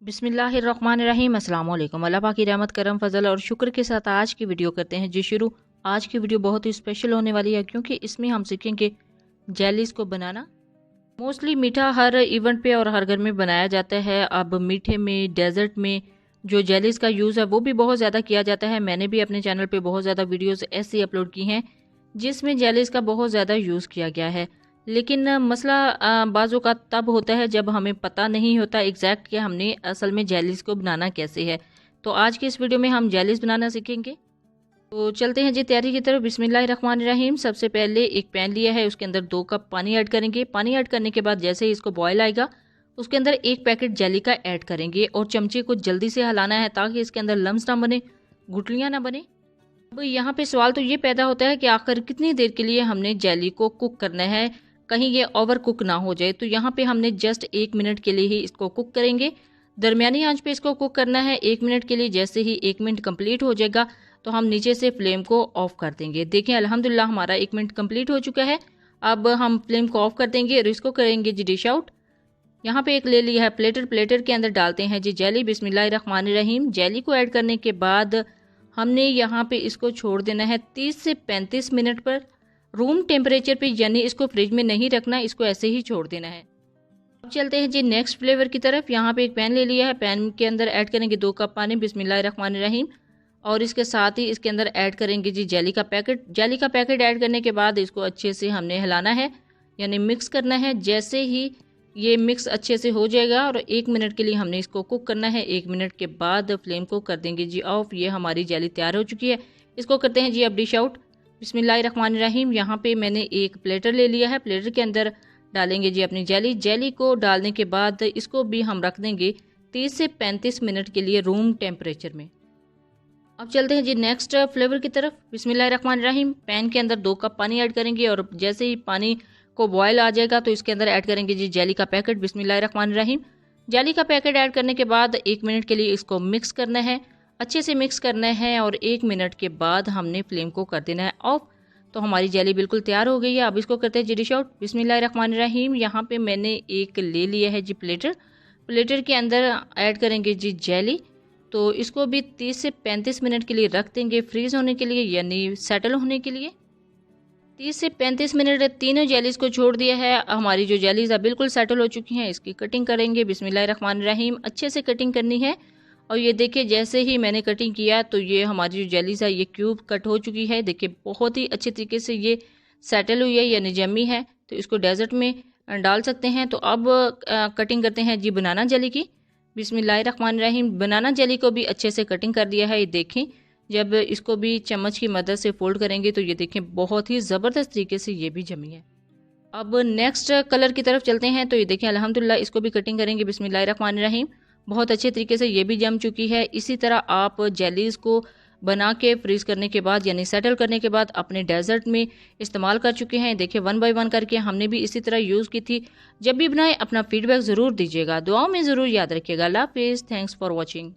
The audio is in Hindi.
बिस्मिल्लाहिर्रहमानिर्रहीम। अस्सलाम वालेकुम। अल्लाह पाक की रहमत करम फजल और शुक्र के साथ आज की वीडियो करते हैं जी शुरू। आज की वीडियो बहुत ही स्पेशल होने वाली है क्योंकि इसमें हम सीखेंगे जेलीज़ को बनाना। मोस्टली मीठा हर इवेंट पे और हर घर में बनाया जाता है। अब मीठे में, डेजर्ट में जो जेलीज़ का यूज़ है वो भी बहुत ज़्यादा किया जाता है। मैंने भी अपने चैनल पे बहुत ज़्यादा वीडियोस ऐसी अपलोड की हैं जिसमें जेलीज़ का बहुत ज़्यादा यूज़ किया गया है। लेकिन मसला बाज़ों का तब होता है जब हमें पता नहीं होता एग्जैक्ट कि हमने असल में जेलीज़ को बनाना कैसे है। तो आज की इस वीडियो में हम जेलीज़ बनाना सीखेंगे। तो चलते हैं जी तैयारी की तरफ। बिस्मिल्लाहिर्रहमानिर्रहीम। सबसे पहले एक पैन लिया है, उसके अंदर 2 कप पानी ऐड करेंगे। पानी ऐड करने के बाद जैसे ही इसको बॉयल आएगा उसके अंदर 1 पैकेट जेली का ऐड करेंगे और चमचे को जल्दी से हिलाना है ताकि इसके अंदर लम्स ना बने, गुठलियाँ ना बने। अब यहाँ पे सवाल तो ये पैदा होता है कि आखिर कितनी देर के लिए हमने जेली को कुक करना है, कहीं ये ओवर कुक ना हो जाए। तो यहाँ पे हमने जस्ट 1 मिनट के लिए ही इसको कुक करेंगे। दरमियानी आंच पे इसको कुक करना है 1 मिनट के लिए। जैसे ही 1 मिनट कंप्लीट हो जाएगा तो हम नीचे से फ्लेम को ऑफ कर देंगे। देखें अल्हम्दुलिल्लाह हमारा 1 मिनट कंप्लीट हो चुका है। अब हम फ्लेम को ऑफ कर देंगे और इसको करेंगे जी डिश आउट। यहाँ पे एक ले लिया है प्लेटर। प्लेटर के अंदर डालते हैं जी जेली। बिस्मिल्लाहिर्रहमानिर्रहीम। जेली को ऐड करने के बाद हमने यहाँ पे इसको छोड़ देना है 30 से 35 मिनट पर रूम टेम्परेचर पे, यानी इसको फ्रिज में नहीं रखना, इसको ऐसे ही छोड़ देना है। अब चलते हैं जी नेक्स्ट फ्लेवर की तरफ। यहाँ पे एक पैन ले लिया है, पैन के अंदर ऐड करेंगे 2 कप पानी। बिस्मिल्लाहिर्रहमानिर्रहीम। और इसके साथ ही इसके अंदर ऐड करेंगे जी जेली का पैकेट। जेली का पैकेट ऐड करने के बाद इसको अच्छे से हमने हिलाना है, यानी मिक्स करना है। जैसे ही ये मिक्स अच्छे से हो जाएगा और 1 मिनट के लिए हमने इसको कुक करना है। 1 मिनट के बाद फ्लेम को कर देंगे जी ऑफ। ये हमारी जेली तैयार हो चुकी है। इसको करते हैं जी अब डिश आउट। बिस्मिल्लाहिर्रहमानिर्रहीम। यहाँ पे मैंने एक प्लेटर ले लिया है। प्लेटर के अंदर डालेंगे जी अपनी जेली। जेली को डालने के बाद इसको भी हम रख देंगे 30 से 35 मिनट के लिए रूम टेम्परेचर में। अब चलते हैं जी नेक्स्ट फ्लेवर की तरफ। बिस्मिल्लाहिर्रहमानिर्रहीम। पैन के अंदर 2 कप पानी ऐड करेंगे और जैसे ही पानी को बॉयल आ जाएगा तो इसके अंदर ऐड करेंगे जी जेली का पैकेट। बिस्मिल्लाहिर्रहमानिर्रहीम। जेली का पैकेट ऐड करने के बाद 1 मिनट के लिए इसको मिक्स करना है, अच्छे से मिक्स करना है और 1 मिनट के बाद हमने फ्लेम को कर देना है ऑफ। तो हमारी जेली बिल्कुल तैयार हो गई है। अब इसको करते हैं जी डिश आउट। बिस्मिल्लाहिर्रहमानिर्रहीम। यहाँ पे मैंने एक ले लिया है जी प्लेटर। प्लेटर के अंदर ऐड करेंगे जी जेली। तो इसको भी 30 से 35 मिनट के लिए रख देंगे फ्रीज होने के लिए, यानी सेटल होने के लिए। 30 से 35 मिनट तीनों जेलीज़ को छोड़ दिया है। हमारी जो जेलीज़ है बिल्कुल सेटल हो चुकी हैं। इसकी कटिंग करेंगे। बिस्मिल्लाहिर्रहमानिर्रहीम। अच्छे से कटिंग करनी है और ये देखिए जैसे ही मैंने कटिंग किया तो ये हमारी जो जेलीज़ है ये क्यूब कट हो चुकी है। देखिए बहुत ही अच्छे तरीके से ये सेटल हुई है, यानी जमी है। तो इसको डेजर्ट में डाल सकते हैं। तो अब कटिंग करते हैं जी बनाना जेली की। बिस्मिल्लाहिर्रहमानिर्रहीम। बनाना जेली को भी अच्छे से कटिंग कर दिया है। ये देखें जब इसको भी चम्मच की मदद से फोल्ड करेंगे तो ये देखें बहुत ही ज़बरदस्त तरीके से ये भी जमी है। अब नेक्स्ट कलर की तरफ चलते हैं। तो ये देखें अल्हम्दुलिल्लाह इसको भी कटिंग करेंगे। बिस्मिल्लाहिर्रहमानिर्रहीम। बहुत अच्छे तरीके से ये भी जम चुकी है। इसी तरह आप जेलीज़ को बना के फ्रीज करने के बाद, यानी सेटल करने के बाद अपने डेजर्ट में इस्तेमाल कर चुके हैं। देखिए 1 बाय 1 करके हमने भी इसी तरह यूज़ की थी। जब भी बनाएं अपना फीडबैक ज़रूर दीजिएगा, दुआओं में ज़रूर याद रखिएगा। अल्लाह हाफिज़। Thanks for watching.